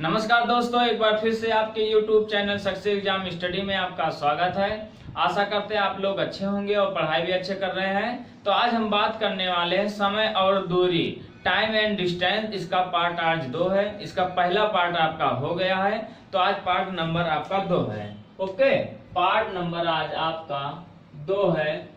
नमस्कार दोस्तों, एक बार फिर से आपके YouTube channel success exam study में आपका स्वागत है। आशा करते हैं आप लोग अच्छे होंगे और पढ़ाई भी अच्छे कर रहे हैं। तो आज हम बात करने वाले हैं समय और दूरी, टाइम एंड डिस्टेंस। इसका पार्ट आज 2 है। इसका पहला पार्ट आपका हो गया है, तो आज पार्ट नंबर आपका 2 है। ओके, पार्ट नंबर आज आपका 2 है।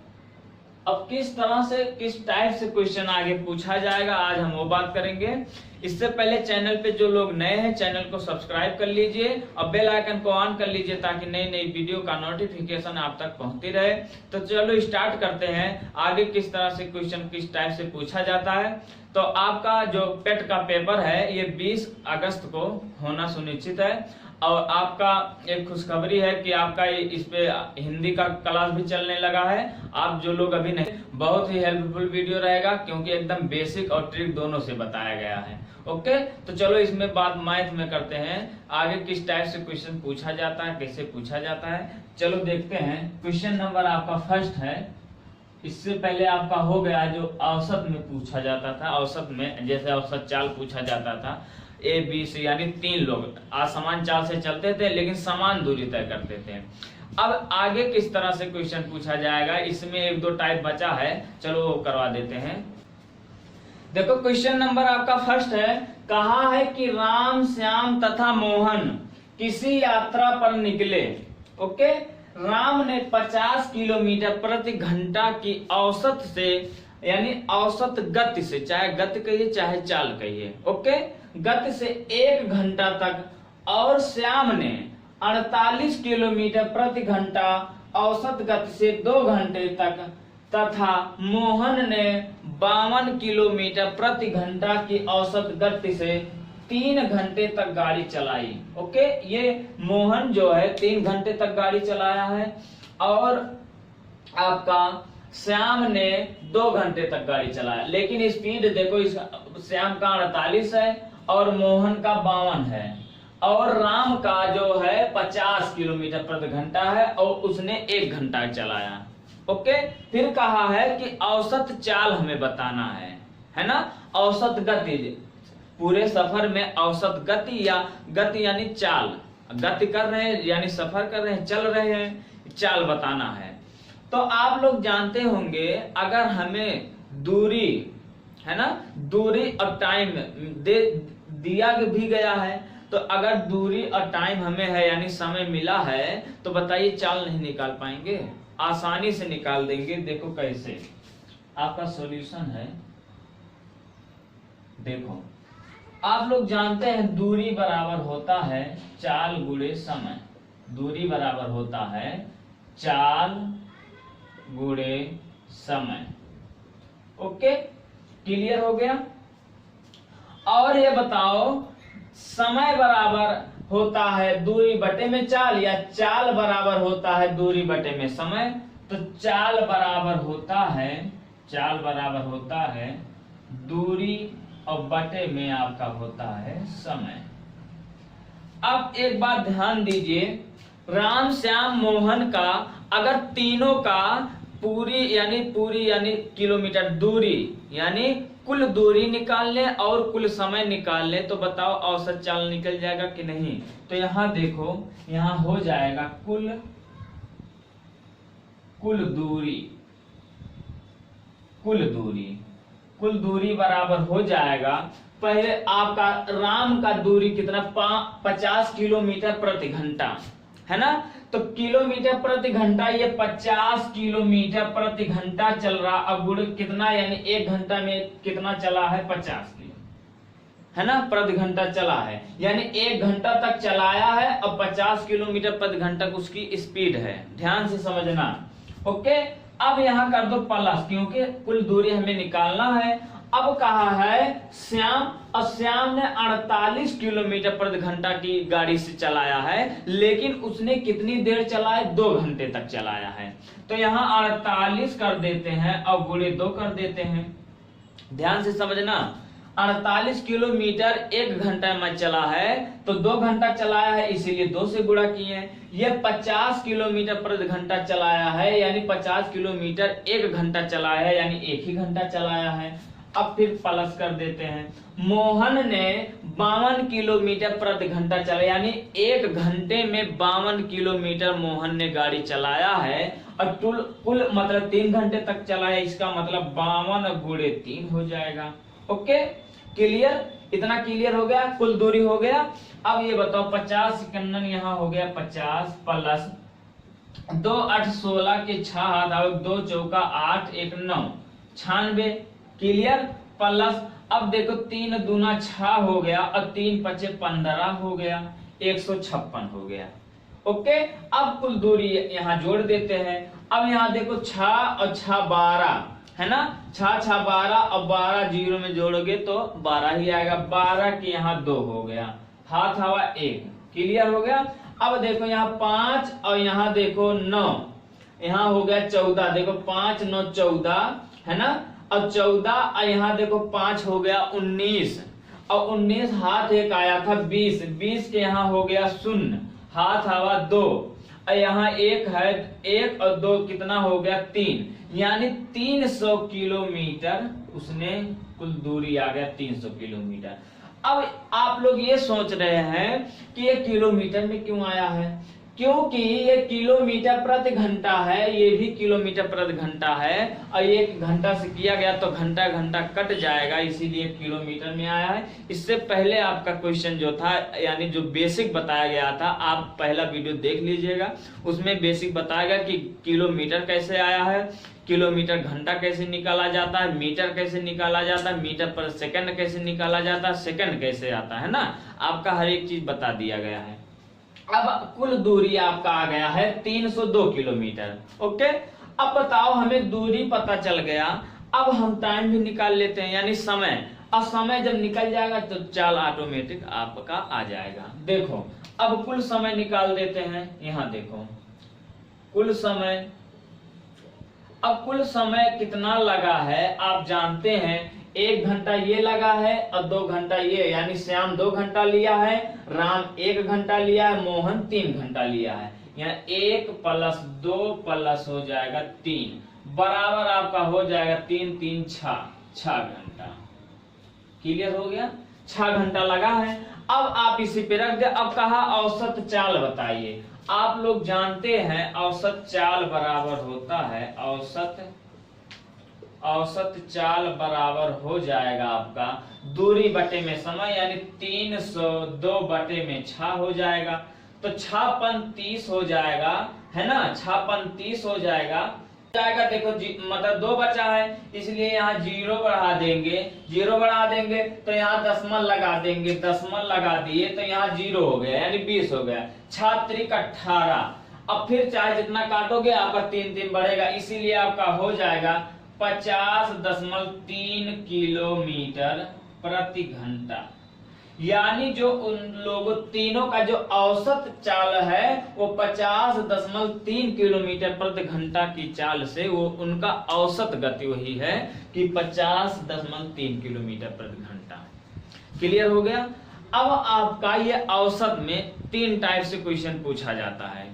अब किस तरह से किस टाइप से क्वेश्चन आगे पूछा जाएगा आज हम वो बात करेंगे। इससे पहले चैनल पे जो लोग नए हैं चैनल को सब्सक्राइब कर लीजिए और बेल आइकन को ऑन कर लीजिए ताकि नई नई वीडियो का नोटिफिकेशन आप तक पहुंचती रहे। तो चलो स्टार्ट करते हैं आगे किस तरह से क्वेश्चन किस टाइप से पूछा जाता है। तो आपका जो पेट का पेपर है ये 20 अगस्त को होना सुनिश्चित है। और आपका एक खुशखबरी है कि आपका इस पे हिंदी का क्लास भी चलने लगा है। आप जो लोग अभी नहीं, बहुत ही हेल्पफुल वीडियो रहेगा क्योंकि एकदम बेसिक और ट्रिक दोनों से बताया गया है। ओके, तो चलो इसमें बात मैथ में करते हैं। आगे किस टाइप से क्वेश्चन पूछा जाता है, कैसे पूछा जाता है, चलो देखते हैं। क्वेश्चन नंबर आपका फर्स्ट है। इससे पहले आपका हो गया जो औसत में पूछा जाता था। औसत में जैसे औसत चाल पूछा जाता था, ए बी सी यानी 3 लोग असमान चाल से चलते थे लेकिन समान दूरी तय करते थे। अब आगे किस तरह से क्वेश्चन पूछा जाएगा, इसमें 1-2 टाइप बचा है, चलो वो करवा देते हैं। देखो क्वेश्चन नंबर आपका फर्स्ट है। कहा है कि राम, श्याम तथा मोहन किसी यात्रा पर निकले। ओके, राम ने 50 किलोमीटर प्रति घंटा की औसत से यानी औसत गति से, चाहे गति कहिए चाहे चाल कहिए, ओके, गति से 1 घंटा तक, और श्याम ने 48 किलोमीटर प्रति घंटा औसत गति से 2 घंटे तक, तथा मोहन ने 52 किलोमीटर प्रति घंटा की औसत गति से 3 घंटे तक गाड़ी चलाई। ओके, ये मोहन जो है 3 घंटे तक गाड़ी चलाया है और आपका श्याम ने 2 घंटे तक गाड़ी चलाया। लेकिन स्पीड देखो, इस श्याम का 48 है और मोहन का 52 है और राम का जो है 50 किलोमीटर प्रति घंटा है और उसने 1 घंटा चलाया। ओके, फिर कहा है कि औसत चाल हमें बताना है ना, औसत गति। पूरे सफर में औसत गति या गति यानी चाल, गति कर रहे हैं यानी सफर कर रहे हैं, चल रहे हैं, चाल बताना है। तो आप लोग जानते होंगे अगर हमें दूरी है ना, दूरी और टाइम दिया भी गया है, तो अगर दूरी और टाइम हमें है यानी समय मिला है तो बताइए चाल नहीं निकाल पाएंगे? आसानी से निकाल देंगे। देखो कैसे, आपका सॉल्यूशन है। देखो आप लोग जानते हैं दूरी बराबर होता है चाल गुणे समय। दूरी बराबर होता है चाल गुणे समय। ओके, क्लियर हो गया। और ये बताओ समय बराबर होता है दूरी बटे में चाल या चाल बराबर होता है दूरी बटे में समय? तो चाल बराबर होता है दूरी और बटे में आपका होता है समय। अब एक बात ध्यान दीजिए, राम, श्याम, मोहन का अगर तीनों का पूरी यानी किलोमीटर दूरी यानी कुल दूरी निकाल लें और कुल समय निकाल लें तो बताओ औसत चाल निकल जाएगा कि नहीं? तो यहां देखो, यहां हो जाएगा कुल दूरी बराबर हो जाएगा। पहले आपका राम का दूरी कितना, 50 किलोमीटर प्रति घंटा है ना, तो किलोमीटर प्रति घंटा ये 50 किलोमीटर प्रति घंटा चल रहा। अब गुण कितना यानी 1 घंटा में कितना चला है, 50 किलो है ना प्रति घंटा चला है, यानी 1 घंटा तक चलाया है और 50 किलोमीटर प्रति घंटा उसकी स्पीड है। ध्यान से समझना। ओके, अब यहां कर दो प्लस क्योंकि कुल दूरी हमें निकालना है। अब कहा है श्याम, और श्याम ने 48 किलोमीटर प्रति घंटा की गाड़ी से चलाया है, लेकिन उसने कितनी देर चलाया, 2 घंटे तक चलाया है। तो यहाँ 48 कर देते हैं और गुणे 2 कर देते हैं। ध्यान से समझना, 48 किलोमीटर 1 घंटा में चला है तो 2 घंटा चलाया है, इसीलिए 2 से गुणा किए हैं। ये 50 किलोमीटर प्रति घंटा चलाया है यानी 50 किलोमीटर 1 घंटा चलाया है यानी 1 ही घंटा चलाया है। अब फिर प्लस कर देते हैं। मोहन ने 52 किलोमीटर प्रति घंटा चला, यानी 1 घंटे में 52 किलोमीटर मोहन ने गाड़ी चलाया है, और कुल मतलब 3 घंटे तक चलाया, इसका मतलब 52 गुणे 3 हो जाएगा। Okay, clear? इतना क्लियर हो गया, कुल दूरी हो गया। अब ये बताओ 50 सेकंड यहाँ हो गया 50 प्लस 2 8 16 के 6 हाथ आओ, 2 चौका 8 1 9 96, क्लियर? प्लस अब देखो 3 दूना 6 हो गया, और 3 पचे 15 हो गया, 156 हो गया। ओके, अब कुल दूरी यहाँ जोड़ देते हैं। अब यहाँ देखो 6 और 6 12 है ना, 6 6 12 और 12 जीरो में जोड़ोगे तो 12 ही आएगा। 12 के यहाँ 2 हो गया, हाथ हवा 1, क्लियर हो गया। अब देखो यहाँ 5 और यहाँ देखो 9, यहाँ हो गया 14, देखो 5 9 14 है ना, और 14 और यहाँ देखो 5 हो गया 19, और 19 हाथ एक आया था 20, 20 के यहाँ हो गया 0, हाथ हवा 2, और यहाँ 1 है, 1 और 2 कितना हो गया 3, यानी 300 किलोमीटर उसने कुल दूरी आ गया 300 किलोमीटर। अब आप लोग ये सोच रहे हैं कि ये किलोमीटर में क्यों आया है, क्योंकि ये किलोमीटर प्रति घंटा है, ये भी किलोमीटर प्रति घंटा है, और ये घंटा से किया गया तो घंटा घंटा कट जाएगा, इसीलिए किलोमीटर में आया है। इससे पहले आपका क्वेश्चन जो था, यानी जो बेसिक बताया गया था, आप पहला वीडियो देख लीजिएगा, उसमें बेसिक बताया गया कि किलोमीटर कैसे आया है, किलोमीटर घंटा कैसे निकाला जाता है, मीटर कैसे निकाला जाता है, मीटर पर सेकंड कैसे निकाला जाता है, सेकंड कैसे आता है ना, आपका हर एक चीज बता दिया गया है। अब कुल दूरी आपका आ गया है 302 किलोमीटर। ओके, अब बताओ हमें दूरी पता चल गया, अब हम टाइम भी निकाल लेते हैं, यानी समय। अब समय जब निकल जाएगा तो चाल ऑटोमेटिक आपका आ जाएगा। देखो अब कुल समय निकाल देते हैं, यहाँ देखो कुल समय। अब कुल समय कितना लगा है आप जानते हैं, 1 घंटा ये लगा है और 2 घंटा ये, यानी श्याम 2 घंटा लिया है, राम 1 घंटा लिया है, मोहन 3 घंटा लिया है। यहाँ 1 प्लस 2 प्लस हो जाएगा 3, बराबर आपका हो जाएगा 3 3 6 घंटा। क्लियर हो गया, 6 घंटा लगा है। अब आप इसी पे रख दे। अब कहा औसत चाल बताइए। आप लोग जानते हैं औसत चाल बराबर होता है, औसत चाल बराबर हो जाएगा आपका दूरी बटे में समय, यानी 302 बटे में 6 हो जाएगा, तो 6 30 हो जाएगा, है ना, 6 30 हो जाएगा। देखो मतलब 2 बचा है, इसलिए यहाँ 0 बढ़ा देंगे, 0 बढ़ा देंगे तो यहाँ दशमलव लगा देंगे, दशमलव लगा दिए तो यहाँ 0 हो गया, यानी 20 हो गया। 6 3 18, अब फिर चाहे जितना काटोगे आपका 3 3 बढ़ेगा, इसीलिए आपका हो जाएगा 50.3 किलोमीटर प्रति घंटा। यानी जो उन लोगों तीनों का जो औसत चाल है वो 50.3 किलोमीटर प्रति घंटा की चाल से, वो उनका औसत गति वही है कि 50.3 किलोमीटर प्रति घंटा। क्लियर हो गया। अब आपका ये औसत में 3 टाइप से क्वेश्चन पूछा जाता है,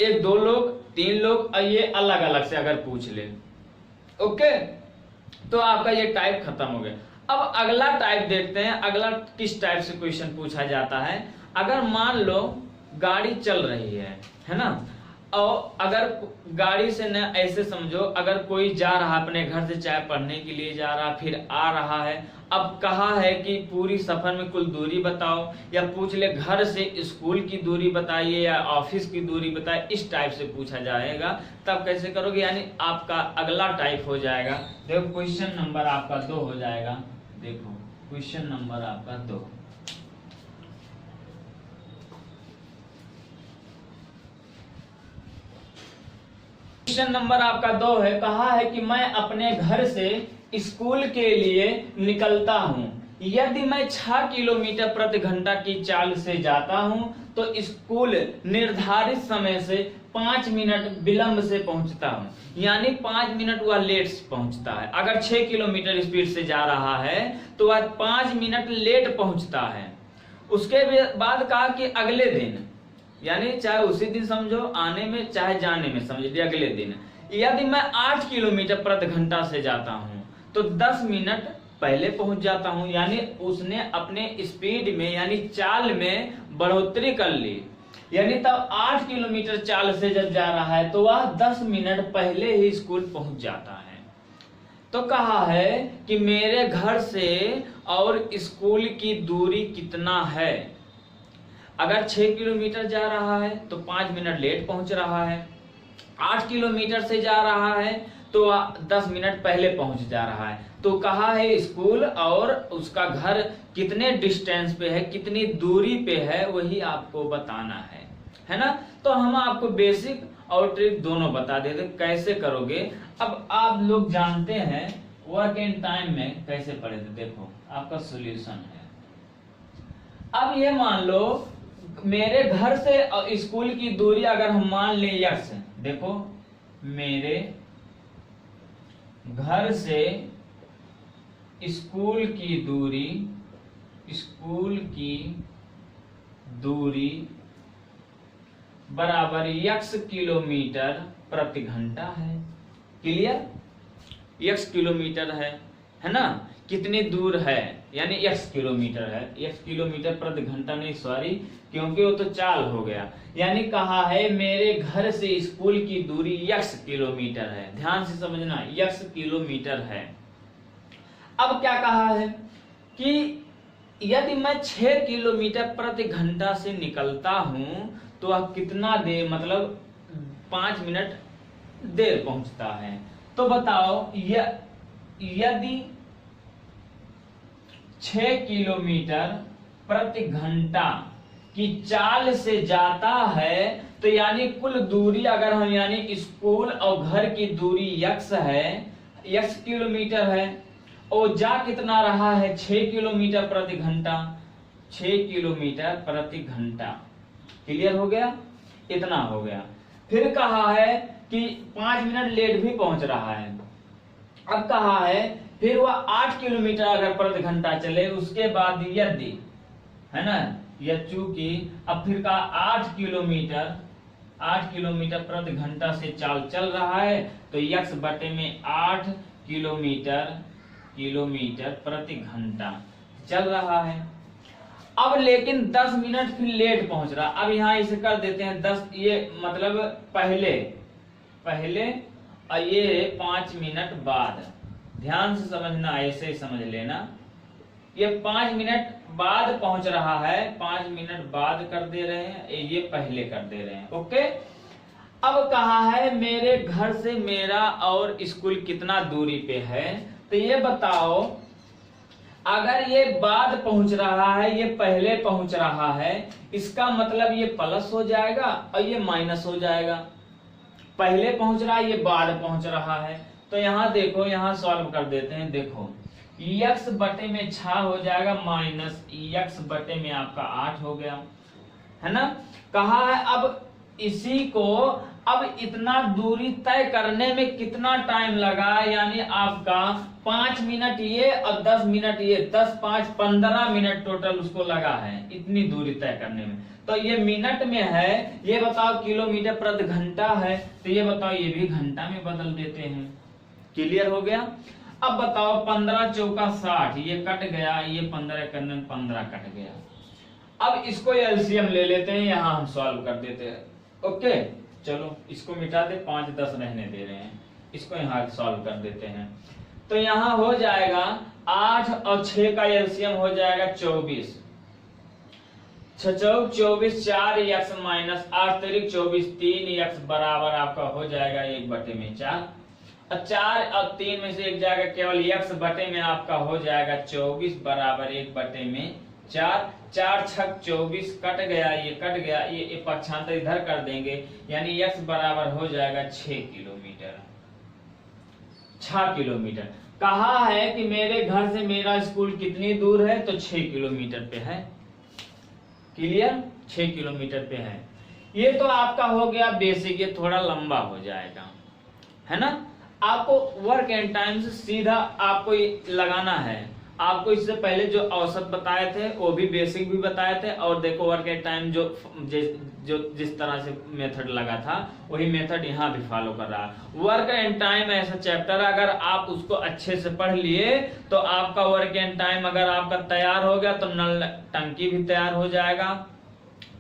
1 2 लोग 3 लोग, और ये अलग अलग से अगर पूछ ले। ओके, तो आपका ये टाइप खत्म हो गया। अब अगला टाइप देखते हैं, अगला किस टाइप से क्वेश्चन पूछा जाता है। अगर मान लो गाड़ी चल रही है ना, और अगर गाड़ी से न ऐसे समझो, अगर कोई जा रहा अपने घर से, चाहे पढ़ने के लिए जा रहा फिर आ रहा है, अब कहा है कि पूरी सफर में कुल दूरी बताओ, या पूछ ले घर से स्कूल की दूरी बताइए या ऑफिस की दूरी बताइए, इस टाइप से पूछा जाएगा। तब कैसे करोगे, यानी आपका अगला टाइप हो जाएगा। देखो क्वेश्चन नंबर आपका 2 हो जाएगा। देखो क्वेश्चन नंबर आपका 2, क्वेश्चन नंबर आपका 2 है। कहा है कि मैं अपने घर से स्कूल के लिए निकलता हूं, यदि मैं 6 किलोमीटर प्रति घंटा की चाल से जाता हूं तो स्कूल निर्धारित समय से 5 मिनट विलंब से पहुंचता हूं, यानी 5 मिनट वह लेट पहुंचता है। अगर 6 किलोमीटर स्पीड से जा रहा है तो वह 5 मिनट लेट पहुंचता है। उसके बाद कहा कि अगले दिन, यानी चाहे उसी दिन समझो आने में, चाहे जाने में समझ लिया, अगले दिन यदि मैं 8 किलोमीटर प्रति घंटा से जाता हूं तो 10 मिनट पहले पहुंच जाता हूं, यानी उसने अपने स्पीड में यानी चाल में बढ़ोतरी कर ली। यानी तब 8 किलोमीटर चाल से जब जा रहा है तो वह 10 मिनट पहले ही स्कूल पहुंच जाता है। तो कहा है कि मेरे घर से और स्कूल की दूरी कितना है। अगर 6 किलोमीटर जा रहा है तो 5 मिनट लेट पहुंच रहा है। 8 किलोमीटर से जा रहा है तो 10 मिनट पहले पहुंच जा रहा है। तो कहा है स्कूल और उसका घर कितने डिस्टेंस पे है, कितनी दूरी पे है, वही आपको बताना है ना। तो हम आपको बेसिक और ट्रिक दोनों बता देते कैसे करोगे। अब आप लोग जानते हैं वर्क एंड टाइम में कैसे पढ़े थे, देखो आपका सॉल्यूशन है। अब ये मान लो मेरे घर से स्कूल की दूरी अगर हम मान लें यक्स, देखो मेरे घर से स्कूल की दूरी बराबर यक्स किलोमीटर प्रति घंटा है। क्लियर, यक्स किलोमीटर है ना। कितनी दूर है यानी यक्स किलोमीटर है, यक्स किलोमीटर प्रति घंटा नहीं, सॉरी, क्योंकि वो तो चाल हो गया। यानी कहा है मेरे घर से स्कूल की दूरी यक्स किलोमीटर है। ध्यान से समझना, यक्स किलोमीटर है। अब क्या कहा है कि यदि मैं 6 किलोमीटर प्रति घंटा से निकलता हूं तो वह कितना देर, मतलब 5 मिनट देर पहुंचता है। तो बताओ यदि 6 किलोमीटर प्रति घंटा की चाल से जाता है तो यानी कुल दूरी अगर हम यानी स्कूल और घर की दूरी यक्स है, यक्स किलोमीटर है, और जा कितना रहा है 6 किलोमीटर प्रति घंटा, 6 किलोमीटर प्रति घंटा। क्लियर हो गया, इतना हो गया। फिर कहा है कि 5 मिनट लेट भी पहुंच रहा है। अब कहा है फिर वह 8 किलोमीटर अगर प्रति घंटा चले, उसके बाद यदि, है ना, यह चूंकि अब फिर का 8 किलोमीटर प्रति घंटा से चाल चल रहा है तो यक्स बटे में 8 किलोमीटर प्रति घंटा चल रहा है। अब लेकिन 10 मिनट फिर लेट पहुंच रहा। अब यहाँ इसे कर देते हैं 10, ये मतलब पहले और ये 5 मिनट बाद। ध्यान से समझना, ऐसे ही समझ लेना। ये 5 मिनट बाद पहुंच रहा है, 5 मिनट बाद कर दे रहे हैं, ये पहले कर दे रहे हैं। ओके। अब कहा है मेरे घर से मेरा और स्कूल कितना दूरी पे है। तो ये बताओ अगर ये बाद पहुंच रहा है, ये पहले पहुंच रहा है, इसका मतलब ये प्लस हो जाएगा और ये माइनस हो जाएगा। पहले पहुंच रहा है, ये बाद पहुंच रहा है। तो यहाँ देखो, यहाँ सॉल्व कर देते हैं। देखो यक्स बटे में 6 हो जाएगा माइनस यक्स बटे में आपका 8 हो गया, है ना। कहा है अब इसी को अब इतना दूरी तय करने में कितना टाइम लगा, यानी आपका 5 मिनट ये और 10 मिनट ये, 10 5 15 मिनट टोटल उसको लगा है इतनी दूरी तय करने में। तो ये मिनट में है, ये बताओ किलोमीटर प्रति घंटा है, तो ये बताओ ये भी घंटा में बदल देते हैं। क्लियर हो गया। अब बताओ 15 चौका 60, ये कट गया, ये 15 करने 15 कट गया। अब इसको एलसीएम ले लेते हैं, यहाँ हम सॉल्व कर देते हैं। ओके चलो इसको मिटा दे, 5 10 रहने दे रहे हैं, इसको यहाँ सॉल्व कर देते हैं। तो यहाँ हो जाएगा 8 और 6 का एलसीएम हो जाएगा 24, 6 चौक 24, 4 यक्स माइनस 8 तिरिक 24, 3 यक्स बराबर आपका हो जाएगा 1 बटे में 4। और 4 और 3 में से एक जाएगा, केवल यक्स बटे में आपका हो जाएगा 24 बराबर 1 बटे में 4। 4 छक 24 कट गया, ये कट गया, ये पक्षांतर इधर कर देंगे, यानी यक्स बराबर हो जाएगा 6 किलोमीटर। 6 किलोमीटर। कहा है कि मेरे घर से मेरा स्कूल कितनी दूर है, तो 6 किलोमीटर पे है। क्लियर, 6 किलोमीटर पे है। ये तो आपका हो गया बेसिक, ये थोड़ा लंबा हो जाएगा, है ना। आपको वर्क एंड टाइम से सीधा आपको लगाना है, आपको इससे पहले जो औसत बताए थे वो भी बेसिक भी बताए थे, और देखो वर्क एट टाइम जो जिस तरह से मेथड लगा था वही मेथड यहाँ भी फॉलो कर रहा है। वर्क एंड टाइम ऐसा चैप्टर, अगर आप उसको अच्छे से पढ़ लिए तो आपका वर्क एंड टाइम अगर आपका तैयार हो गया तो नल टंकी भी तैयार हो जाएगा,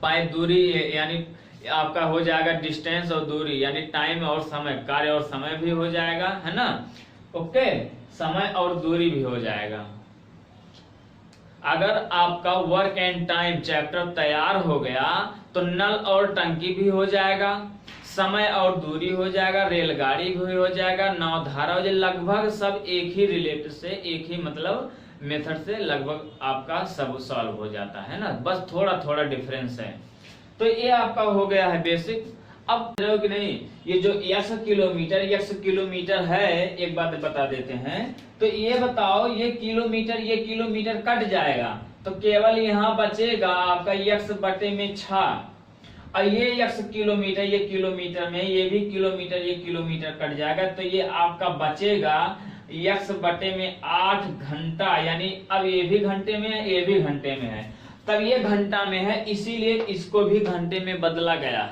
पाइप दूरी यानी आपका हो जाएगा डिस्टेंस और दूरी, यानी टाइम और समय, कार्य और समय भी हो जाएगा, है ना। ओके, समय और दूरी भी हो जाएगा। अगर आपका वर्क एंड टाइम चैप्टर तैयार हो गया तो नल और टंकी भी हो जाएगा, समय और दूरी हो जाएगा, रेलगाड़ी भी हो जाएगा, नौधारा हो जाएगा, लगभग सब एक ही रिलेटेड से, एक ही मतलब मेथड से लगभग आपका सब सॉल्व हो जाता है ना, बस थोड़ा थोड़ा डिफरेंस है। तो ये आपका हो गया है बेसिक। अब कि नहीं, ये जो x किलोमीटर है, एक बात बता देते हैं, तो ये बताओ ये किलोमीटर कट जाएगा तो केवल यहाँ बचेगा आपका x बटे में 6, और ये x किलोमीटर, ये किलोमीटर में, ये भी किलोमीटर, ये किलोमीटर कट जाएगा, तो ये आपका बचेगा x बटे में 8 घंटा, यानी अब ये भी घंटे में है, ये भी घंटे में है, तब ये घंटा में है, इसीलिए इसको भी घंटे में बदला गया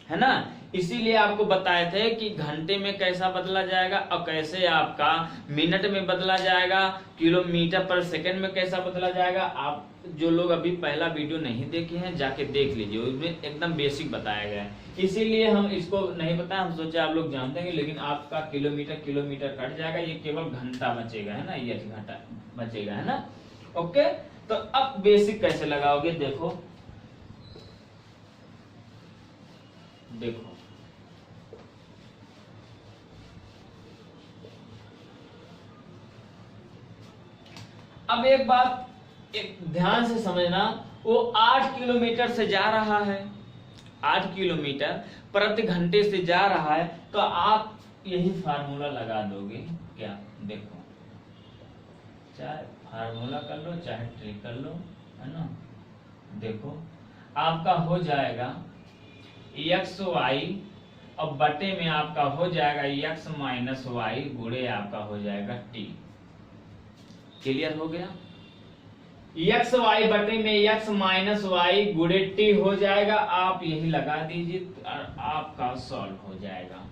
है ना। इसीलिए आपको बताए थे कि घंटे में कैसा बदला जाएगा और कैसे आपका मिनट में बदला जाएगा, किलोमीटर पर सेकंड में कैसा बदला जाएगा। आप जो लोग अभी पहला वीडियो नहीं देखे हैं जाके देख लीजिए, उसमें एकदम बेसिक बताया गया है। इसीलिए हम इसको नहीं बताया, हम सोचे आप लोग जानते हैं, लेकिन आपका किलोमीटर कट जाएगा, ये केवल घंटा बचेगा, है ना, ये घंटा बचेगा, है ना। ओके, तो अब बेसिक कैसे लगाओगे, देखो अब एक बात एक ध्यान से समझना, वो 8 किलोमीटर से जा रहा है, 8 किलोमीटर प्रति घंटे से जा रहा है, तो आप यही फार्मूला लगा दोगे क्या, देखो, चाहे फार्मूला कर लो चाहे ट्रिक कर लो, है ना। देखो आपका हो जाएगा XY और बटे में आपका हो जाएगा x माइनस वाई गुणे आपका हो जाएगा t। क्लियर हो गया, XY बटे में x माइनस वाई गुणे t हो जाएगा, आप यही लगा दीजिए और आपका सॉल्व हो जाएगा।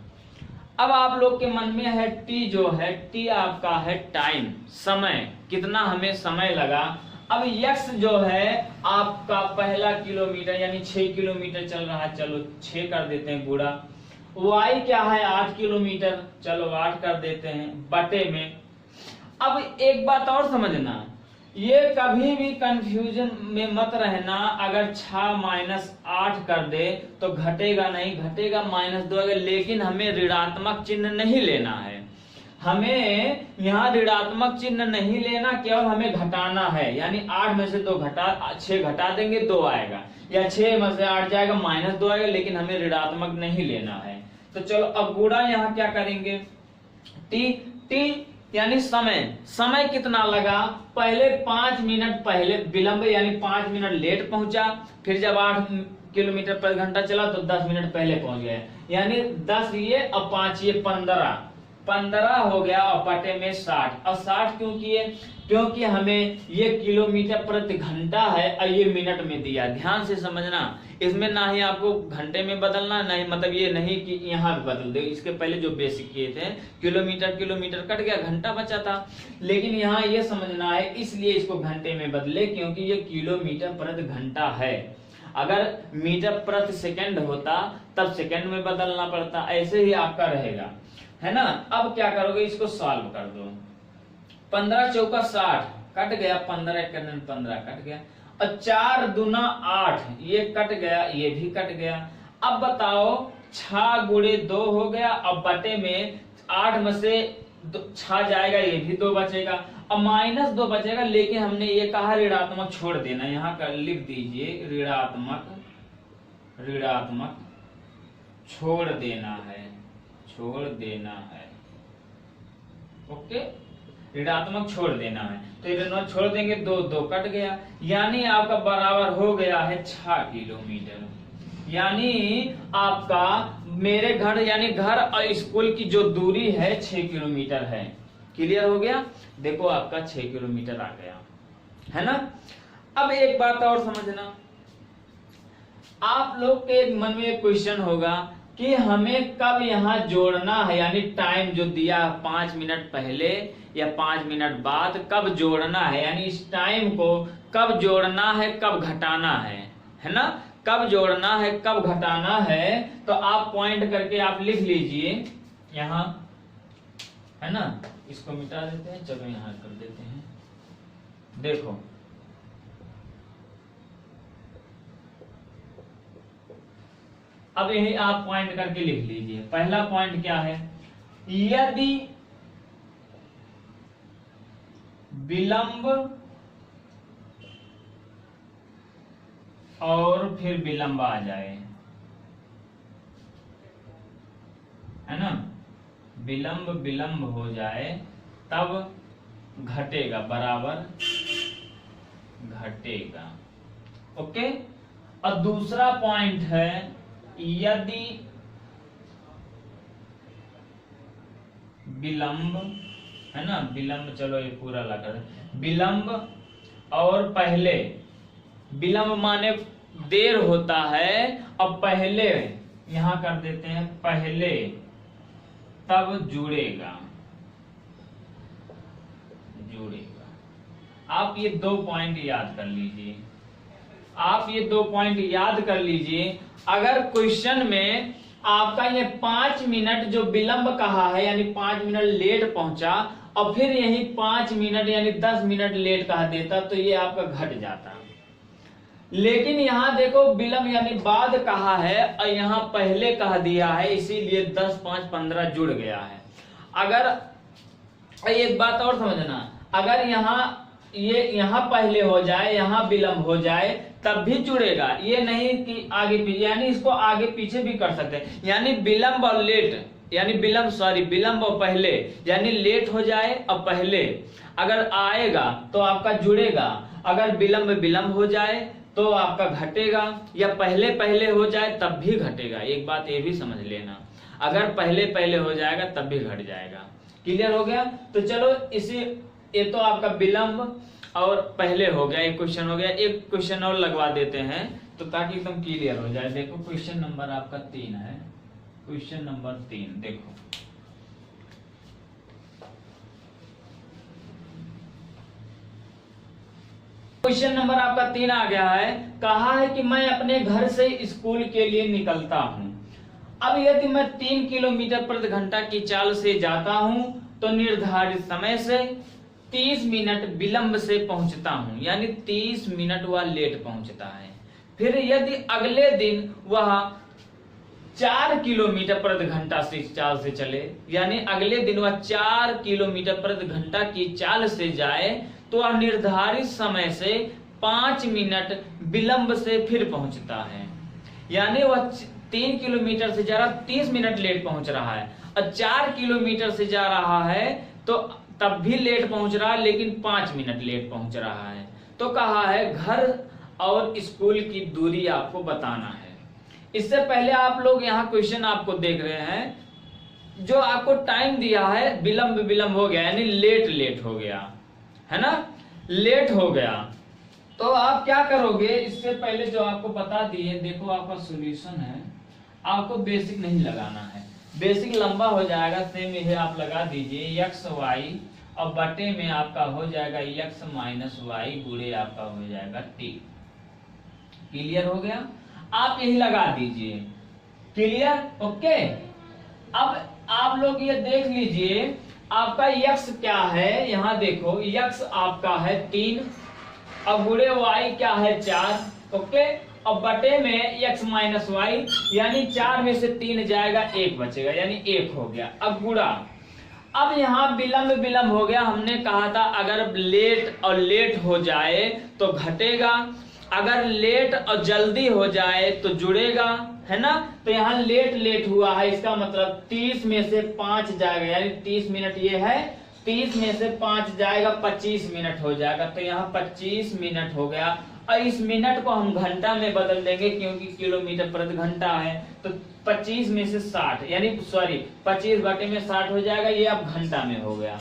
अब आप लोग के मन में है t जो है, t आपका है टाइम, समय, कितना हमें समय लगा। अब x जो है आपका पहला किलोमीटर यानी 6 किलोमीटर चल रहा है, चलो 6 कर देते हैं गुणा, y क्या है 8 किलोमीटर, चलो 8 कर देते हैं बटे में। अब एक बात और समझना, ये कभी भी कंफ्यूजन में मत रहना, अगर 6 माइनस 8 कर दे तो घटेगा नहीं, घटेगा -2 आएगा, लेकिन हमें ऋणात्मक चिन्ह नहीं लेना है, हमें यहाँ ऋणात्मक चिन्ह नहीं लेना, केवल हमें घटाना है, यानी 8 में से 6 घटा देंगे 2 आएगा, या 6 में से 8 जाएगा -2 आएगा, लेकिन हमें ऋणात्मक नहीं लेना है। तो चलो अब गुणा यहाँ क्या करेंगे, t यानी समय कितना लगा, पहले 5 मिनट पहले विलंब यानी 5 मिनट लेट पहुंचा, फिर जब 8 किलोमीटर पर घंटा चला तो 10 मिनट पहले पहुंच गया, यानी 10 ये और 5 ये 15 हो गया, और बटे में 60। और 60 क्यों किए, क्योंकि हमें ये किलोमीटर प्रति घंटा है और ये मिनट में दिया। ध्यान से समझना, इसमें ना ही आपको घंटे में बदलना, नहीं मतलब ये नहीं कि यहाँ भी बदल दे, इसके पहले जो बेसिक किए थे किलोमीटर कट गया, घंटा बचा था, लेकिन यहाँ ये समझना है, इसलिए इसको घंटे में बदले क्योंकि ये किलोमीटर प्रति घंटा है। अगर मीटर प्रति सेकंड होता तब सेकंड में बदलना पड़ता, ऐसे ही आपका रहेगा, है ना। अब क्या करोगे, इसको सॉल्व कर दो, 15 चौका 60 कट गया, 15 15 कट गया, और 4 दूना 8 ये कट गया, ये भी कट गया। अब बताओ 6 गुणे 2 हो गया, अब बटे में 8 में से 6 जाएगा, ये भी 2 बचेगा, अब -2 बचेगा, लेकिन हमने ये कहा ऋणात्मक छोड़ देना, यहाँ कर लिख दीजिए ऋणात्मक छोड़ देना है, ओके, ऋणात्मक छोड़ देना है, तो ऋणात्मक छोड़ देंगे, 2 कट गया, यानी आपका बराबर हो गया है 6 किलोमीटर। यानी आपका मेरे घर यानी घर और स्कूल की जो दूरी है 6 किलोमीटर है, क्लियर हो गया। देखो आपका 6 किलोमीटर आ गया, है ना। अब एक बात और समझना, आप लोग के मन में क्वेश्चन होगा कि हमें कब यहाँ जोड़ना है, यानी टाइम जो दिया 5 मिनट पहले या 5 मिनट बाद कब जोड़ना है, यानी इस टाइम को कब जोड़ना है कब घटाना है ना। कब जोड़ना है कब घटाना है, तो आप पॉइंट करके आप लिख लीजिए यहाँ, है ना। इसको मिटा देते हैं, चलो यहाँ कर देते हैं। देखो अब यही आप पॉइंट करके लिख लीजिए। पहला पॉइंट क्या है, यदि विलंब और फिर विलंब आ जाए, है ना, विलंब विलंब हो जाए तब घटेगा, बराबर घटेगा। ओके। और दूसरा पॉइंट है, यदि विलंब, है ना, विलंब, चलो ये पूरा लगा दे, विलंब और पहले, विलंब माने देर होता है, और पहले यहां कर देते हैं पहले, तब जुड़ेगा, जुड़ेगा। आप ये 2 पॉइंट याद कर लीजिए, आप ये 2 पॉइंट याद कर लीजिए। अगर क्वेश्चन में आपका ये 5 मिनट जो विलंब कहा है, यानी 5 मिनट लेट पहुंचा, और फिर यही 5 मिनट यानी 10 मिनट लेट कहा देता, तो ये आपका घट जाता। लेकिन यहाँ देखो विलंब यानी बाद कहा है और यहाँ पहले कहा दिया है, इसीलिए 10, 5, 15 जुड़ गया है। अगर एक बात और समझना, अगर यहाँ पहले हो जाए, यहाँ विलंब हो जाए, तब भी जुड़ेगा, ये नहीं कि आगे पीछे, यानी इसको आगे पीछे भी कर सकते हैं। यानी विलंब और लेट, यानी विलंब और पहले, यानी लेट हो जाए और पहले अगर आएगा तो आपका जुड़ेगा, अगर विलंब हो जाए तो आपका घटेगा, या पहले पहले हो जाए तब भी घटेगा। एक बात ये भी समझ लेना, अगर पहले पहले हो जाएगा तब भी घट जाएगा। क्लियर हो गया। तो चलो इसी, ये तो आपका विलंब और पहले हो गया, एक क्वेश्चन हो गया। एक क्वेश्चन और लगवा देते हैं तो ताकि एकदम क्लियर हो जाए। देखो क्वेश्चन नंबर आपका 3 है, क्वेश्चन नंबर 3 देखो, क्वेश्चन नंबर आपका 3 आ गया है। कहा है कि मैं अपने घर से स्कूल के लिए निकलता हूं। अब यदि मैं 3 किलोमीटर प्रति घंटा की चाल से जाता हूं तो निर्धारित समय से 30 मिनट विलंब से पहुंचता हूं, यानी 30 मिनट वह लेट पहुंचता है। फिर यदि अगले दिन वह 4 किलोमीटर प्रति घंटा से चाल से चले, यानी अगले दिन वह 4 किलोमीटर प्रति घंटा की चाल से जाए, तो वह निर्धारित समय से 5 मिनट विलंब से फिर पहुंचता है। यानी वह 3 किलोमीटर से जा रहा, 30 मिनट लेट पहुंच रहा है, और 4 किलोमीटर से जा रहा है तो तब भी लेट पहुंच रहा है, लेकिन 5 मिनट लेट पहुंच रहा है। तो कहा है घर और स्कूल की दूरी आपको बताना है। इससे पहले आप लोग यहाँ क्वेश्चन आपको देख रहे हैं, जो आपको टाइम दिया है विलंब हो गया, यानी लेट हो गया, है ना, लेट हो गया। तो आप क्या करोगे, इससे पहले जो आपको बता दिए, देखो आपका सॉल्यूशन है, आपको बेसिक नहीं लगाना है, बेसिक लंबा हो जाएगा, सेम यही आप लगा दीजिए x y, और बटे में आपका हो जाएगा x माइनस वाई गुणे आपका हो जाएगा t। क्लियर हो गया, आप यही लगा दीजिए। Clear, okay. अब आप लोग ये देख लीजिए आपका x क्या है, यहाँ देखो x आपका है 3, और गुणे y क्या है 4, ओके, और बटे में x माइनस वाई, यानी 4 में से 3 जाएगा, 1 बचेगा, यानी 1 हो गया। अब गुणा, अब यहाँ विलंब हो गया, हमने कहा था अगर लेट हो जाए तो घटेगा, अगर लेट और जल्दी हो जाए तो जुड़ेगा, है ना। तो यहाँ लेट हुआ है, इसका मतलब 30 में से 5 जाएगा, यानी 30 मिनट ये है, 30 में से 5 जाएगा, 25 मिनट हो जाएगा। तो यहाँ 25 मिनट हो गया, और इस मिनट को हम घंटा में बदल देंगे क्योंकि किलोमीटर प्रति घंटा है। तो 25 में से 60, यानी 25 बटे में 60 हो जाएगा, ये अब घंटा में हो गया।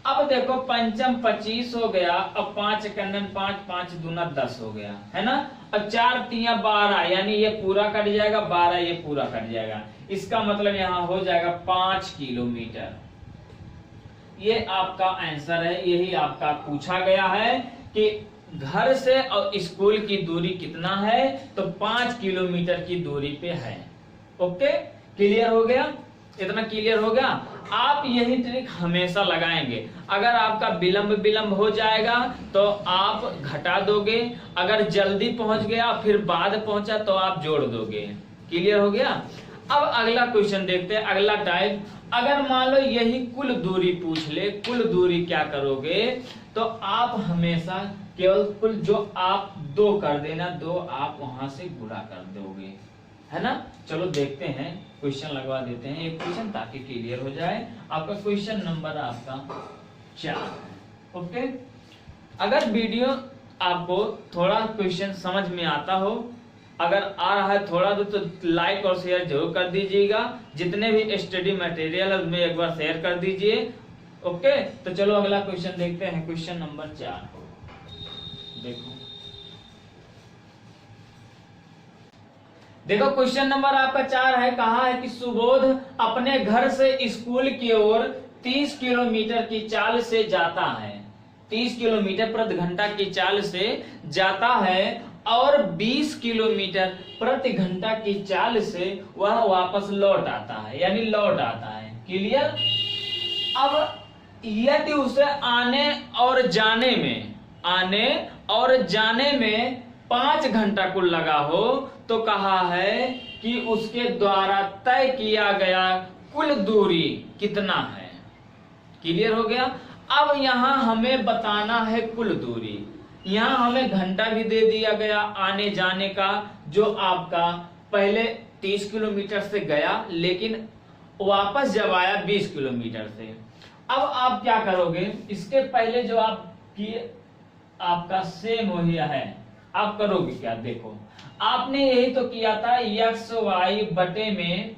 अब देखो पंचम 25 हो गया, अब 5 कन्नन 5, 5 दूना 10 हो गया, है ना। अब 4 तिया 12, यानी ये पूरा कट जाएगा, 12 ये पूरा कट जाएगा। इसका मतलब यहाँ हो जाएगा 5 किलोमीटर। ये आपका आंसर है, यही आपका पूछा गया है कि घर से और स्कूल की दूरी कितना है, तो 5 किलोमीटर की दूरी पे है। ओके, क्लियर हो गया, इतना क्लियर हो गया। आप यही ट्रिक हमेशा लगाएंगे। अगर आपका विलंब हो जाएगा तो आप घटा दोगे, अगर जल्दी पहुंच गया फिर बाद पहुंचा तो आप जोड़ दोगे। क्लियर हो गया। अब अगला क्वेश्चन देखते हैं, अगला टाइप। अगर मान लो यही कुल दूरी पूछ ले, कुल दूरी क्या करोगे, तो आप हमेशा केवल कुल जो आप 2 कर देना, 2 आप वहां से गुणा कर दोगे, है ना। चलो देखते हैं, क्वेश्चन लगवा देते हैं एक क्वेश्चन ताकि क्लियर हो जाए। आपका क्वेश्चन नंबर आपका 4 है। ओके, अगर वीडियो आपको थोड़ा क्वेश्चन समझ में आता हो, अगर आ रहा है थोड़ा तो लाइक और शेयर जरूर कर दीजिएगा। जितने भी स्टडी मटेरियल है उसमें एक बार शेयर कर दीजिए। ओके, तो चलो अगला क्वेश्चन देखते हैं, क्वेश्चन नंबर 4 देखो क्वेश्चन नंबर आपका 4 है। कहा है कि सुबोध अपने घर से स्कूल की ओर 30 किलोमीटर की चाल से जाता है, 30 किलोमीटर प्रति घंटा की चाल से जाता है और 20 किलोमीटर प्रति घंटा की चाल से वह वापस लौट आता है, यानी लौट आता है। क्लियर। अब यदि उसे आने और जाने में 5 घंटा कुल लगा हो, तो कहा है कि उसके द्वारा तय किया गया कुल दूरी कितना है। क्लियर हो गया। अब यहां हमें बताना है कुल दूरी। यहां हमें घंटा भी दे दिया गया आने जाने का, जो आपका पहले 30 किलोमीटर से गया लेकिन वापस जब आया 20 किलोमीटर से। अब आप क्या करोगे, इसके पहले जो आप किए आपका सेम वही है, आप करोगे क्या। देखो आपने यही तो किया था, यक्स वाई बटे में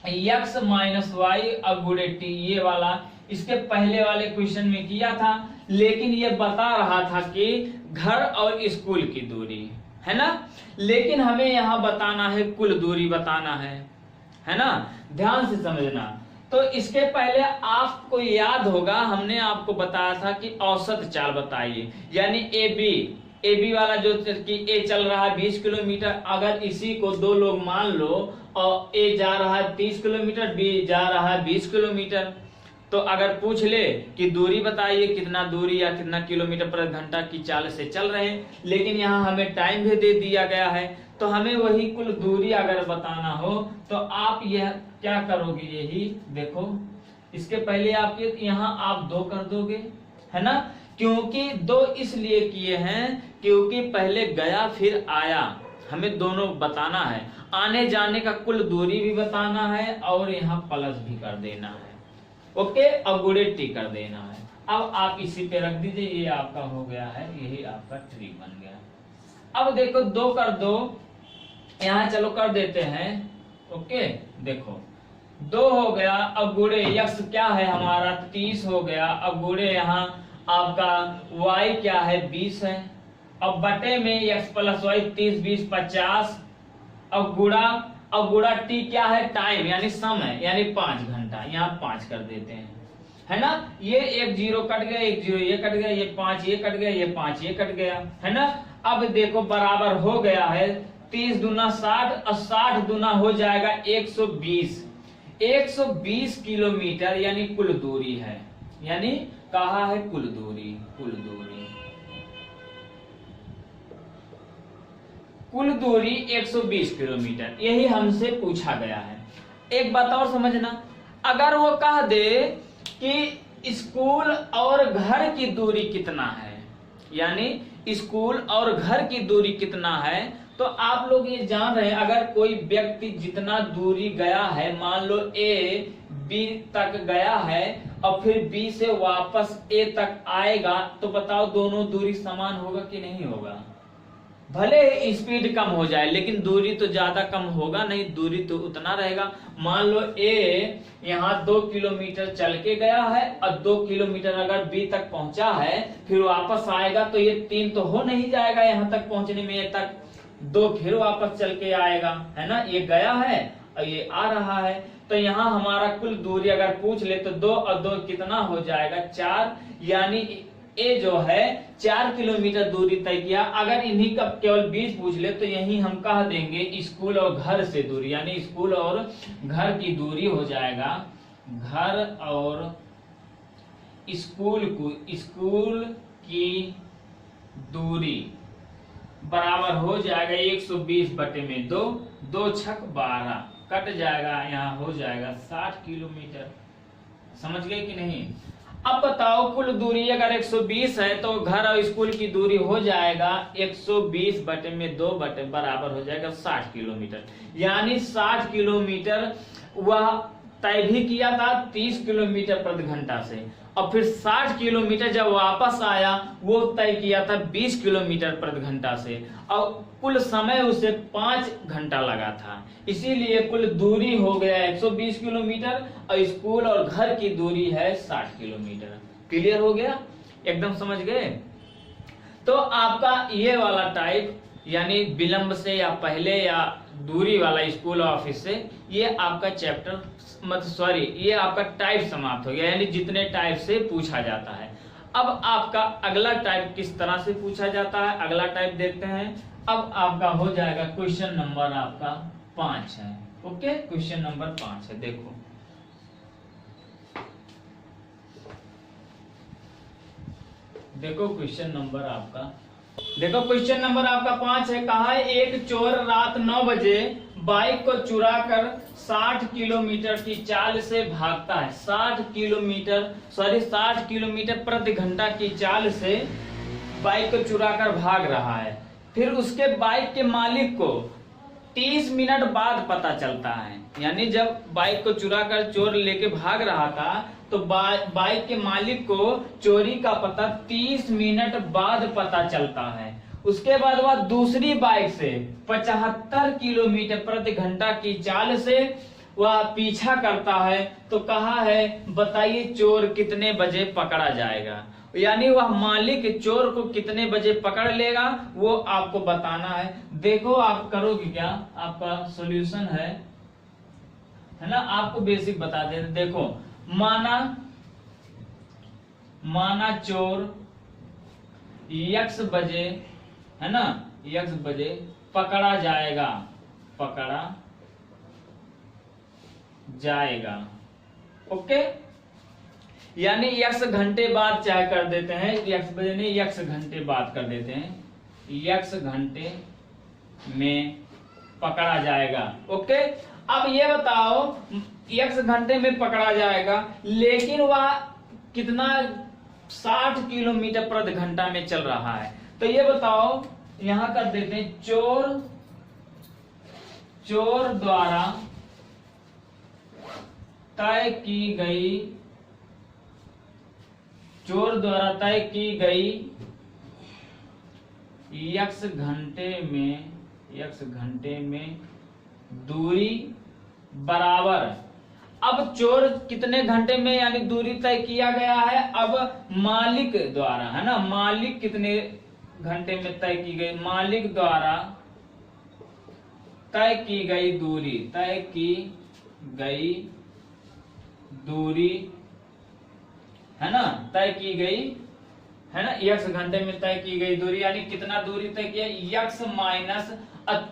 यक्स माइनस वाई अगुणे टी, ये वाला इसके पहले वाले क्वेश्चन में किया था। लेकिन ये बता रहा था कि घर और स्कूल की दूरी, है ना। लेकिन हमें यहाँ बताना है कुल दूरी बताना है ना। ध्यान से समझना। तो इसके पहले आपको याद होगा हमने आपको बताया था कि औसत चाल बताइए, यानी ए बी वाला जो कि ए चल रहा है 20 किलोमीटर, अगर इसी को 2 लोग मान लो और ए जा रहा है 30 किलोमीटर, बी जा रहा है 20 किलोमीटर, तो अगर पूछ ले कि दूरी बताइए कितना दूरी या कितना किलोमीटर प्रति घंटा की चाल से चल रहे हैं, लेकिन यहाँ हमें टाइम भी दे दिया गया है, तो हमें वही कुल दूरी अगर बताना हो तो आप यह क्या करोगे, यही देखो इसके पहले आपके यहाँ आप 2 कर दोगे, है ना। क्योंकि 2 इसलिए किए हैं क्योंकि पहले गया फिर आया, हमें दोनों बताना है, आने जाने का कुल दूरी भी बताना है और यहाँ प्लस भी कर देना है। ओके, अब गुणे टी कर देना है। अब आप इसी पे रख दीजिए, ये आपका हो गया है, यही आपका ट्री बन गया। अब देखो 2 कर दो, यहाँ चलो कर देते हैं। ओके, देखो 2 हो गया, अब गुणे यक्स क्या है हमारा 30 हो गया, अब गुणे यहाँ आपका y क्या है 20 है, अब बटे में x प्लस वाई 30 20 50, अब गुणा t क्या है टाइम यानी समय यानी 5 घंटा, यहाँ 5 कर देते हैं, है ना। ये 1 0 कट गया, 1 0 ये कट गया, ये 5 ये कट गया, ये 5 ये कट गया, है ना। अब देखो बराबर हो गया है 30 दूना 60 और 60 दूना हो जाएगा 120, 120 किलोमीटर यानी कुल दूरी है, यानी कहा है कुल दूरी, कुल दूरी 120 किलोमीटर, यही हमसे पूछा गया है। एक बात और समझना, अगर वो कह दे कि स्कूल और घर की दूरी कितना है, यानी स्कूल और घर की दूरी कितना है, तो आप लोग ये जान रहे हैं अगर कोई व्यक्ति जितना दूरी गया है, मान लो ए बी तक गया है और फिर बी से वापस ए तक आएगा, तो बताओ दोनों दूरी समान होगा कि नहीं होगा। भले ही स्पीड कम हो जाए लेकिन दूरी तो ज्यादा कम होगा नहीं, दूरी तो उतना रहेगा। मान लो ए यहाँ 2 किलोमीटर चल के गया है और 2 किलोमीटर अगर बी तक पहुंचा है फिर वापस आएगा तो ये 3 तो हो नहीं जाएगा यहाँ तक पहुंचने में, ये तक 2 फिर वापस चल के आएगा, है ना। ये गया है और ये आ रहा है, तो यहाँ हमारा कुल दूरी अगर पूछ ले तो 2 और 2 कितना हो जाएगा 4, यानी ए जो है 4 किलोमीटर दूरी तय किया। अगर इन्हीं का केवल बीच पूछ ले तो यही हम कह देंगे स्कूल और घर से दूरी, यानी स्कूल और घर की दूरी हो जाएगा, घर और स्कूल की दूरी बराबर हो जाएगा 120/2, 2 छक 12 कट जाएगा, यहाँ हो जाएगा 60 किलोमीटर। समझ गए कि नहीं। अब बताओ कुल दूरी अगर 120 है तो घर और स्कूल की दूरी हो जाएगा 120/2 बराबर हो जाएगा 60 किलोमीटर, यानी 60 किलोमीटर वह तय भी किया था 30 किलोमीटर प्रति घंटा से, और फिर 60 किलोमीटर जब वापस आया वो तय किया था 20 किलोमीटर प्रति घंटा से, और कुल समय उसे 5 घंटा लगा था। इसीलिए कुल दूरी हो गया 120 किलोमीटर और स्कूल और घर की दूरी है 60 किलोमीटर। क्लियर हो गया, एकदम समझ गए। तो आपका ये वाला टाइप यानी विलंब से या पहले या दूरी वाला स्कूल और ऑफिस से, ये आपका चैप्टर ये आपका टाइप समाप्त हो गया, यानी जितने टाइप से पूछा जाता है। अब आपका अगला टाइप किस तरह से पूछा जाता है, अगला टाइप देखते हैं। अब आपका हो जाएगा क्वेश्चन नंबर आपका 5 है। ओके, क्वेश्चन नंबर 5 है। देखो क्वेश्चन नंबर आपका 5 है। कहा है एक चोर रात 9 बजे बाइक को चुरा कर 60 किलोमीटर की चाल से भागता है। 60 किलोमीटर प्रति घंटा की चाल से बाइक को चुरा कर भाग रहा है। फिर उसके बाइक के मालिक को 30 मिनट बाद पता चलता है, यानी जब बाइक को चुरा कर चोर लेके भाग रहा था तो बाइक के मालिक को चोरी का पता 30 मिनट बाद पता चलता है। उसके बाद वह दूसरी बाइक से 75 किलोमीटर प्रति घंटा की चाल से वह पीछा करता है। तो कहा है बताइए चोर कितने बजे पकड़ा जाएगा, यानी वह मालिक चोर को कितने बजे पकड़ लेगा वो आपको बताना है। देखो आप करोगे क्या, आपका सॉल्यूशन है ना, आपको बेसिक बता देते। देखो माना चोर x बजे, है ना, x बजे पकड़ा जाएगा। ओके, यानी x घंटे बाद चाहे कर देते हैं, x बजे नहीं x घंटे बाद कर देते हैं, x घंटे में पकड़ा जाएगा। ओके, अब ये बताओ x घंटे में पकड़ा जाएगा लेकिन वह कितना 60 किलोमीटर प्रति घंटा में चल रहा है। तो ये बताओ यहां कर देते हैं चोर द्वारा तय की गई x घंटे में दूरी बराबर। अब चोर कितने घंटे में यानी दूरी तय किया गया है, अब मालिक द्वारा, है ना, मालिक कितने घंटे में तय की गई, मालिक द्वारा तय की गई दूरी है ना, तय की गई है ना, x घंटे में तय की गई दूरी, यानी कितना दूरी तय किया x माइनस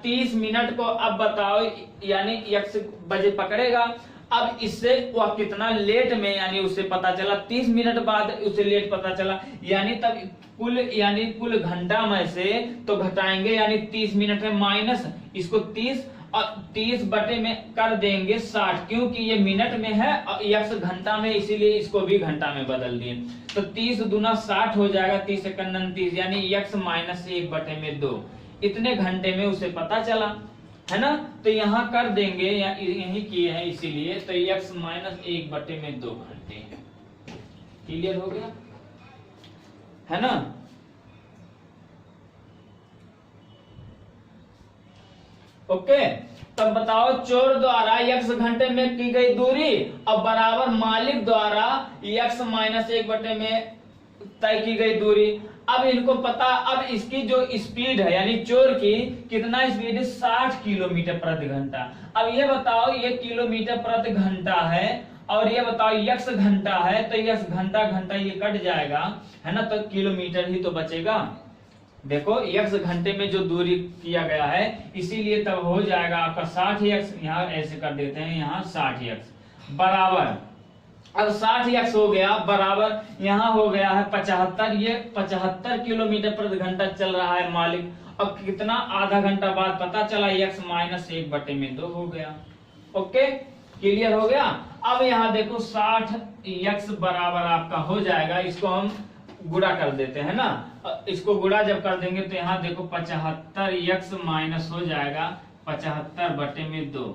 30 मिनट को। अब बताओ यानी x बजे पकड़ेगा, अब इससे वह कितना लेट में, यानी उसे पता चला 30 मिनट बाद उसे लेट पता चला, यानी तब कुल घंटा में से तो घटाएंगे, यानी 30 मिनट में माइनस इसको 30 और 30 बटे में कर देंगे 60, क्योंकि ये मिनट में है और x घंटा में, इसीलिए इसको भी घंटा में बदल दिए। तो 30 दूना 60 हो जाएगा, 30 सेकंड 29, यानी x माइनस 1/2 इतने घंटे में उसे पता चला, है ना। तो यहाँ कर देंगे, यही किए हैं इसीलिए, तो x माइनस 1/2 घंटे। क्लियर हो गया, है ना। ओके, तब बताओ चोर द्वारा x घंटे में की गई दूरी और बराबर मालिक द्वारा x माइनस 1 बटे में तय की गई दूरी। अब इनको पता, अब इसकी जो स्पीड है यानी चोर की कितना स्पीड है, 60 किलोमीटर प्रति घंटा। अब ये बताओ ये किलोमीटर प्रति घंटा है और ये बताओ x घंटा है, तो x घंटा घंटा ये कट जाएगा है ना, तो किलोमीटर ही तो बचेगा। देखो x घंटे में जो दूरी किया गया है इसीलिए तब हो जाएगा आपका 60x, यहाँ ऐसे कर देते हैं, यहाँ 60x बराबर, अब 60x हो गया बराबर यहाँ हो गया है 75, ये 75 किलोमीटर प्रति घंटा चल रहा है मालिक। अब कितना, आधा घंटा बाद पता चला x माइनस 1 बटे में 2 हो गया। ओके, क्लियर हो गया। अब यहाँ देखो 60x बराबर आपका हो जाएगा, इसको हम गुणा कर देते हैं ना, इसको गुणा जब कर देंगे तो यहाँ देखो 75x माइनस हो जाएगा 75 बटे में 2।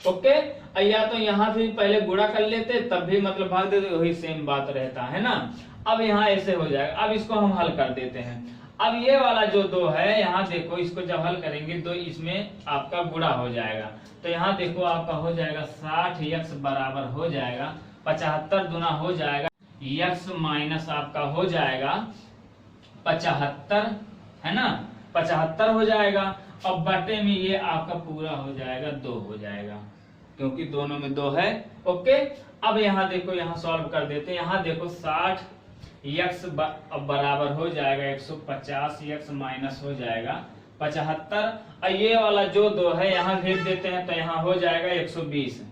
ओके, या तो यहाँ भी पहले गुणा कर लेते तब भी मतलब भाग देते, वही सेम बात रहता है ना। अब यहाँ ऐसे हो जाएगा, अब इसको हम हल कर देते हैं। अब ये वाला जो 2 है यहाँ देखो, इसको जब हल करेंगे तो इसमें आपका गुणा हो जाएगा, तो यहाँ देखो आपका हो जाएगा 60x बराबर हो जाएगा 75 दुना हो जाएगा x माइनस आपका हो जाएगा 75 है ना, 75 हो जाएगा। अब बटे में ये आपका पूरा हो जाएगा 2 हो जाएगा, क्योंकि दोनों में 2 है। ओके, अब यहाँ देखो, यहाँ सॉल्व कर देते हैं। यहाँ देखो 60x बराबर हो जाएगा 150x माइनस हो जाएगा 75, और ये वाला जो 2 है यहाँ भेज देते हैं तो यहाँ हो जाएगा 120।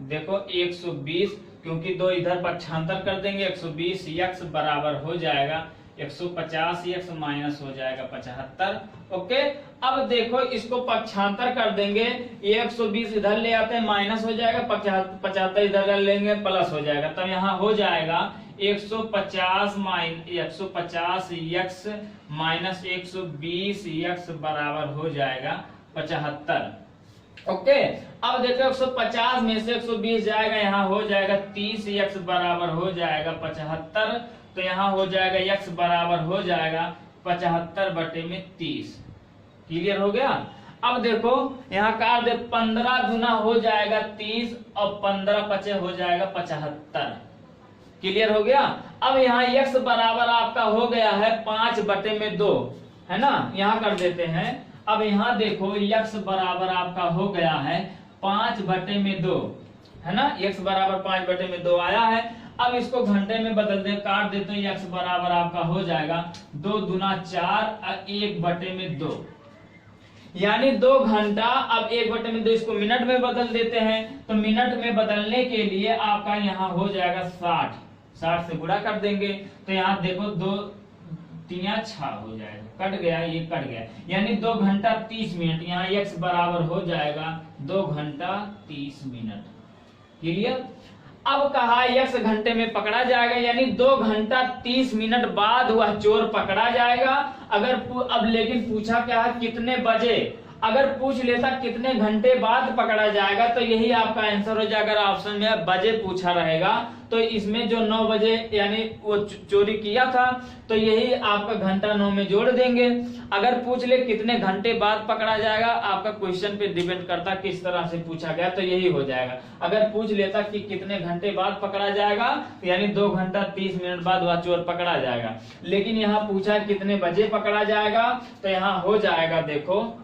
देखो 120, क्योंकि 2 इधर पक्षांतर कर देंगे, 120x बराबर हो जाएगा 150x माइनस हो जाएगा 75। ओके, अब देखो इसको पक्षांतर कर देंगे, ये 120 इधर ले आते हैं माइनस हो जाएगा, 75 इधर लेंगे प्लस हो जाएगा, तब यहाँ हो जाएगा 150x माइनस 120x बराबर हो जाएगा 75। ओके, अब देखो 150 में से 120 जाएगा, यहाँ हो जाएगा 30x बराबर हो जाएगा 75, तो यहाँ हो जाएगा x बराबर हो जाएगा 75 बटे में 30। क्लियर हो गया। अब देखो यहाँ काट दे, 15 गुना हो जाएगा 30 और 15 पचे हो जाएगा 75। क्लियर हो गया। अब यहाँ x बराबर आपका हो गया है 5 बटे में 2 है ना, यहाँ कर देते हैं। अब यहाँ देखो x बराबर आपका हो गया है 5 बटे में 2 है ना, x बराबर 5 बटे में 2 आया है। अब इसको घंटे में बदल दे, काट देते हैं, x बराबर आपका हो जाएगा 2 दूना 4 और 1 बटे में 2, यानी 2 घंटा। अब 1 बटे में 2 इसको मिनट में बदल देते हैं, तो मिनट में बदलने के लिए आपका यहाँ हो जाएगा 60 से गुणा कर देंगे, तो यहाँ देखो 2 3 6 हो जाएगा, कट गया, ये कट गया, यानी 2 घंटा 30 मिनट। यहाँ x बराबर हो जाएगा 2 घंटा 30 मिनट। क्लियर। अब कहा x घंटे में पकड़ा जाएगा, यानी 2 घंटा 30 मिनट बाद वह चोर पकड़ा जाएगा। अगर अब लेकिन पूछा क्या है, कितने बजे, अगर पूछ लेता कितने घंटे बाद पकड़ा जाएगा तो यही आपका आंसर हो जाएगा। अगर ऑप्शन में बजे पूछा रहेगा तो इसमें जो 9 बजे यानी वो चोरी किया था तो यही आपका घंटा 9 में जोड़ देंगे। अगर पूछ ले कितने घंटे बाद पकड़ा जाएगा, आपका क्वेश्चन पे डिपेंड करता किस तरह से पूछा गया, तो यही हो जाएगा। अगर पूछ लेता कि कितने घंटे बाद पकड़ा जाएगा यानी 2 घंटा 30 मिनट बाद वह चोर पकड़ा जाएगा, लेकिन यहाँ पूछा कितने बजे पकड़ा जाएगा तो यहाँ हो जाएगा, देखो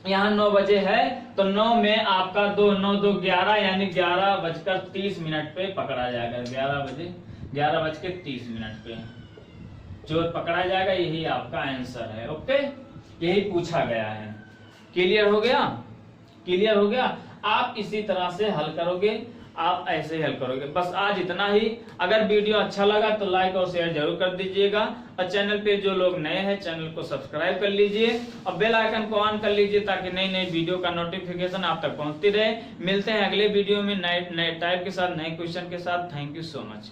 यहाँ 9 बजे है तो 9 में आपका 2 9 2 11 यानी 11:30 पे पकड़ा जाएगा। 11:30 पे चोर पकड़ा जाएगा, यही आपका आंसर है। ओके, यही पूछा गया है। क्लियर हो गया। क्लियर हो गया। आप इसी तरह से हल करोगे, आप ऐसे ही हल करोगे। बस आज इतना ही। अगर वीडियो अच्छा लगा तो लाइक और शेयर जरूर कर दीजिएगा, और चैनल पे जो लोग नए हैं चैनल को सब्सक्राइब कर लीजिए और बेल आइकन को ऑन कर लीजिए ताकि नई नई वीडियो का नोटिफिकेशन आप तक पहुंचती रहे। मिलते हैं अगले वीडियो में नए टाइप के साथ, नए क्वेश्चन के साथ। Thank you so much.